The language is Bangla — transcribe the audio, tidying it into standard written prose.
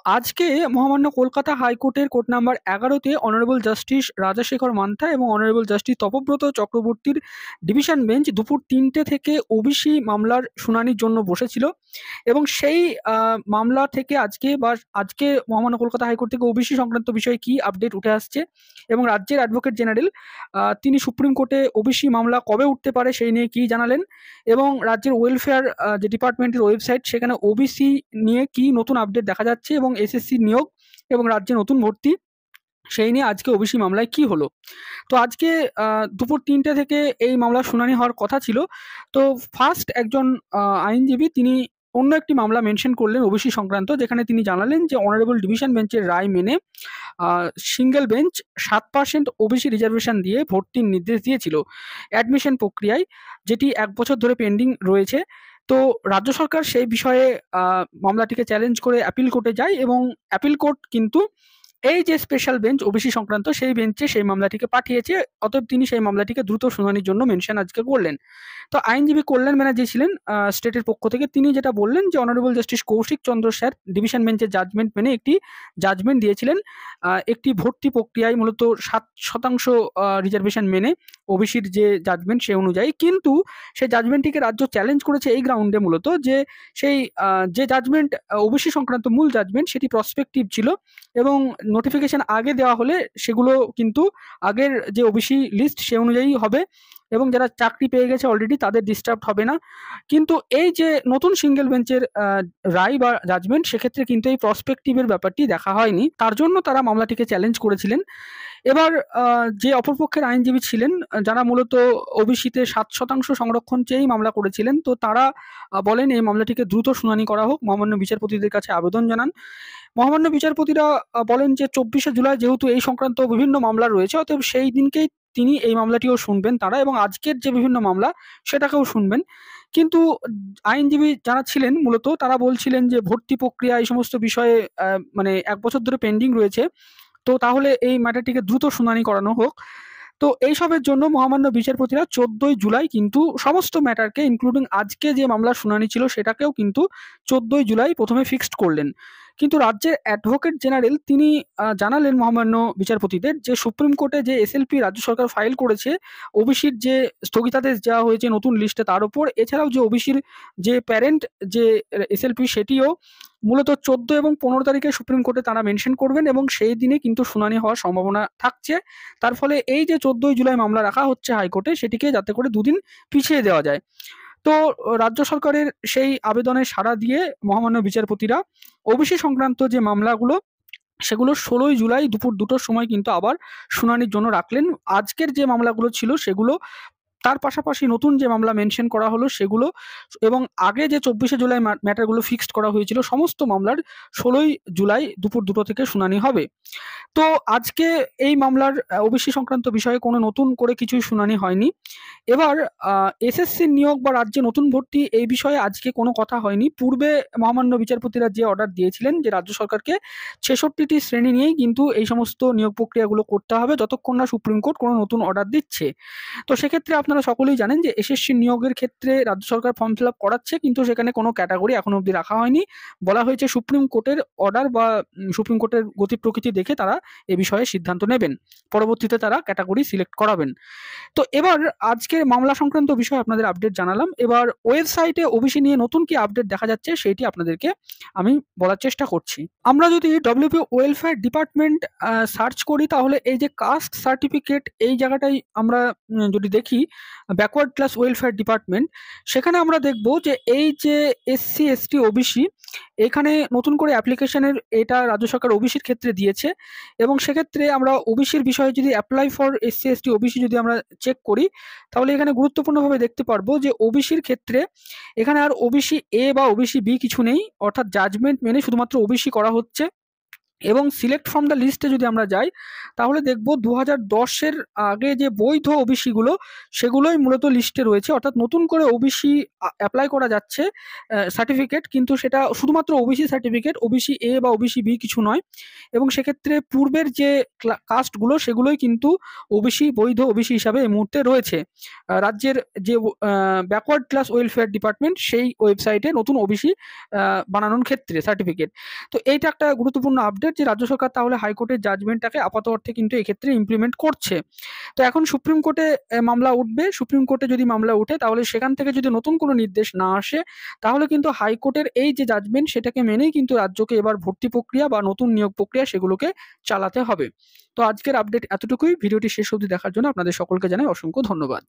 আজকে মহামান্য কলকাতা হাইকোর্টের কোর্ট নাম্বার 11-তে অনারেবল জাস্টিস রাজাশেখর মান্থা এবং অনারেবল জাস্টিস তপব্রত চক্রবর্তীর ডিভিশন বেঞ্চ দুপুর 3টে থেকে ওবিসি মামলার শুনানির জন্য বসেছিল এবং সেই মামলা থেকে আজকে মহামান্য কলকাতা হাইকোর্ট থেকে ওবিসি সংক্রান্ত বিষয়ে কি আপডেট উঠে আসছে এবং রাজ্যের অ্যাডভোকেট জেনারেল তিনি সুপ্রিম কোর্টে ওবিসি মামলা কবে উঠতে পারে সেই নিয়ে কি জানালেন এবং রাজ্যের ওয়েলফেয়ার যে ডিপার্টমেন্টের ওয়েবসাইট সেখানে ওবিসি নিয়ে কি নতুন আপডেট দেখা যাচ্ছে এবং এসএসসি নিয়োগ এবং রাজ্যে নতুন ভর্তি সেই নিয়ে আজকে ওবিসি মামলায় কি হলো। তো আজকে দুপুর 3টে থেকে এই মামলার শুনানি হওয়ার কথা ছিল। তো ফার্স্ট একজন আইনজীবী তিনি অন্য একটি মামলা মেনশন করলেন ওবিসি সংক্রান্ত, যেখানে তিনি জানালেন যে অনারেবল ডিভিশন বেঞ্চের রায় মেনে সিঙ্গেল বেঞ্চ 7% ওবিসি রিজার্ভেশন দিয়ে ভর্তির নির্দেশ দিয়েছিল অ্যাডমিশন প্রক্রিয়ায়, যেটি 1 বছর ধরে পেন্ডিং রয়েছে। তো রাজ্য সরকার সেই বিষয়ে মামলাটিকে চ্যালেঞ্জ করে অ্যাপিল কোর্টে যায় এবং অ্যাপিল কোর্ট কিন্তু এই যে স্পেশাল বেঞ্চ ওবিসি সংক্রান্ত সেই বেঞ্চে সেই মামলাটিকে পাঠিয়েছে। অতএব তিনি সেই মামলাটিকে দ্রুত শুনানির জন্য মেনশন আজকে করলেন। তো আইনজীবী কল্যাণ ব্যানার্জি ছিলেন স্টেটের পক্ষ থেকে, তিনি যেটা বললেন যে অনারেবল জাস্টিস কৌশিক চন্দ্র স্যার ডিভিশন বেঞ্চের জাজমেন্ট মেনে একটি জাজমেন্ট দিয়েছিলেন একটি ভর্তি প্রক্রিয়ায় মূলত 7% রিজার্ভেশন মেনে ওবিসির যে জাজমেন্ট সে অনুযায়ী। কিন্তু সেই জাজমেন্টটিকে রাজ্য চ্যালেঞ্জ করেছে এই গ্রাউন্ডে মূলত যে সেই যে জাজমেন্ট ওবিসি সংক্রান্ত মূল জাজমেন্ট সেটি প্রসপেক্টিভ ছিল এবং নোটিফিকেশন আগে দেওয়া হলে সেগুলো কিন্তু আগের যে ওবিসি লিস্ট সে অনুযায়ী হবে এবং যারা চাকরি পেয়ে গেছে অলরেডি তাদের ডিস্টার্ব হবে না। কিন্তু এই যে নতুন সিঙ্গেল বেঞ্চের রায় বা জাজমেন্ট সেক্ষেত্রে কিন্তু এই প্রসপেক্টিভের ব্যাপারটি দেখা হয়নি, তার জন্য তারা মামলাটিকে চ্যালেঞ্জ করেছিলেন। এবার যে অপরপক্ষের আইনজীবী ছিলেন যারা মূলত ওবিসিতে 7% সংরক্ষণ চেয়েই মামলা করেছিলেন, তো তারা বলেন এই মামলাটিকে দ্রুত শুনানি করা হোক, মহামান্য বিচারপতিদের কাছে আবেদন জানান। মহামান্য বিচারপতিরা বলেন যে 24শে জুলাই যেহেতু এই সংক্রান্ত বিভিন্ন মামলা রয়েছে, অতএব সেই দিনকেই তিনি এই মামলাটিও শুনবেন তারা এবং আজকের যে বিভিন্ন মামলা সেটাকেও শুনবেন। কিন্তু আইনজীবী যারা ছিলেন মূলত তারা বলছিলেন যে ভর্তি প্রক্রিয়া এই সমস্ত বিষয়ে মানে 1 বছর ধরে পেন্ডিং রয়েছে, তো তাহলে এই ম্যাটারটিকে দ্রুত শুনানি করানো হোক। তো এইসবের জন্য মহামান্য বিচারপতিরা 14ই জুলাই কিন্তু সমস্ত ম্যাটারকে ইনক্লুডিং আজকে যে মামলার শুনানি ছিল সেটাকেও কিন্তু 14ই জুলাই প্রথমে ফিক্সড করলেন। কিন্তু রাজ্যের অ্যাডভোকেট জেনারেল তিনি জানালেন মহামান্য বিচারপতিদের যে সুপ্রিম কোর্টে যে এসএলপি রাজ্য সরকার ফাইল করেছে ওবিসির যে স্থগিতাদেশ দেওয়া হয়েছে নতুন লিস্টে তার উপর, এছাড়াও যে ওবিসির যে প্যারেন্ট যে এসএলপি সেটিও মূলত 14 এবং 15 তারিখে সুপ্রিম কোর্টে তারা মেনশন করবেন এবং সেই দিনে কিন্তু শুনানি হওয়ার সম্ভাবনা থাকছে। তার ফলে এই যে 14ই জুলাই মামলা রাখা হচ্ছে হাইকোর্টে সেটিকে যাতে করে দুদিন পিছিয়ে দেওয়া যায়। তো রাজ্য সরকারের সেই আবেদনে সাড়া দিয়ে মহামান্য বিচারপতিরা ওবিসি সংক্রান্ত যে মামলাগুলো সেগুলো 16ই জুলাই দুপুর 2টোর সময় কিন্তু আবার শুনানির জন্য রাখলেন। আজকের যে মামলাগুলো ছিল সেগুলো, তার পাশাপাশি নতুন যে মামলা মেনশন করা হলো সেগুলো এবং আগে যে 24শে জুলাই ম্যাটারগুলো ফিক্সড করা হয়েছিল সমস্ত মামলার 16ই জুলাই দুপুর 2টো থেকে শুনানি হবে। তো আজকে এই মামলার ওবিসি সংক্রান্ত বিষয়ে কোনো নতুন করে কিছুই শুনানি হয়নি। এবার এসএসসি নিয়োগ বা রাজ্যে নতুন ভর্তি এই বিষয়ে আজকে কোনো কথা হয়নি। পূর্বে মহামান্য বিচারপতিরা যে অর্ডার দিয়েছিলেন যে রাজ্য সরকারকে 66টি শ্রেণী নিয়েই কিন্তু এই সমস্ত নিয়োগ প্রক্রিয়াগুলো করতে হবে যতক্ষণ না সুপ্রিম কোর্ট কোনো নতুন অর্ডার দিচ্ছে। তো সেক্ষেত্রে আপনারা সকলেই জানেন যে এসএসসি নিয়োগের ক্ষেত্রে রাজ্য সরকার ফর্ম ফিল আপ করাচ্ছে, কিন্তু সেখানে কোনো ক্যাটাগরি এখনো অবধি রাখা হয়নি। বলা হয়েছে সুপ্রিম কোর্টের অর্ডার বা সুপ্রিম কোর্টের গতি প্রকৃতি দেখে তারা এ বিষয়ে সিদ্ধান্ত নেবেন, পরবর্তীতে তারা ক্যাটাগরি সিলেক্ট করাবেন। তো এবার আজকের মামলা সংক্রান্ত বিষয়ে আপনাদের আপডেট জানালাম। এবার ওয়েবসাইটে ওবিসি নিয়ে নতুন কি আপডেট দেখা যাচ্ছে সেইটি আপনাদেরকে আমি বলার চেষ্টা করছি। আমরা যদি ডব্লিউপি ওয়েলফেয়ার ডিপার্টমেন্ট সার্চ করি তাহলে এই যে কাস্ট সার্টিফিকেট এই জায়গাটাই আমরা যদি দেখি ব্যাকওয়ার্ড ক্লাস ওয়েলফেয়ার ডিপার্টমেন্ট, সেখানে আমরা দেখব যে এই যে এসসি এসটি ওবিসি এখানে নতুন করে অ্যাপ্লিকেশনের এটা রাজ্য সরকার ওবিসির ক্ষেত্রে দিয়েছে এবং সেক্ষেত্রে আমরা ওবিসির বিষয়ে যদি apply for SC ST OBC যদি আমরা চেক করি তাহলে এখানে গুরুত্বপূর্ণভাবে দেখতে পারবো যে ওবিসির ক্ষেত্রে এখানে আর ওবিসি এ বা ওবিসি বি কিছু নেই, অর্থাৎ জাজমেন্ট মেনে শুধুমাত্র ওবিসি করা হচ্ছে। এবং সিলেক্ট ফ্রম দ্য লিস্টে যদি আমরা যাই তাহলে দেখব 2010-এর আগে যে বৈধ ওবিসিগুলো সেগুলোই মূলত লিস্টে রয়েছে, অর্থাৎ নতুন করে ওবিসি অ্যাপ্লাই করা যাচ্ছে সার্টিফিকেট, কিন্তু সেটা শুধুমাত্র ওবিসি সার্টিফিকেট, ওবিসি এ বা ওবিসি বি কিছু নয়। এবং সেক্ষেত্রে পূর্বের যে কাস্টগুলো সেগুলোই কিন্তু ওবিসি, বৈধ ওবিসি হিসাবে এই মুহূর্তে রয়েছে। রাজ্যের যে ব্যাকওয়ার্ড ক্লাস ওয়েলফেয়ার ডিপার্টমেন্ট সেই ওয়েবসাইটে নতুন ওবিসি বানানোর ক্ষেত্রে সার্টিফিকেট। তো এইটা একটা গুরুত্বপূর্ণ আপডেট যে রাজ্য সরকার তাহলে হাইকোর্টের জাজমেন্টটাকে আপাত অর্থে কিন্তু এক্ষেত্রে ইমপ্লিমেন্ট করছে। তো এখন সুপ্রিম কোর্টে মামলা উঠবে। সুপ্রিম কোর্টে যদি মামলা উঠে তাহলে সেখান থেকে যদি নতুন কোনো নির্দেশ না আসে তাহলে কিন্তু হাইকোর্টের এই যে জাজমেন্ট সেটাকে মেনেই কিন্তু রাজ্যকে এবার ভর্তি প্রক্রিয়া বা নতুন নিয়োগ প্রক্রিয়া সেগুলোকে চালাতে হবে। তো আজকের আপডেট এতটুকুই। ভিডিওটি শেষ অবধি দেখার জন্য আপনাদের সকলকে জানাই অসংখ্য ধন্যবাদ।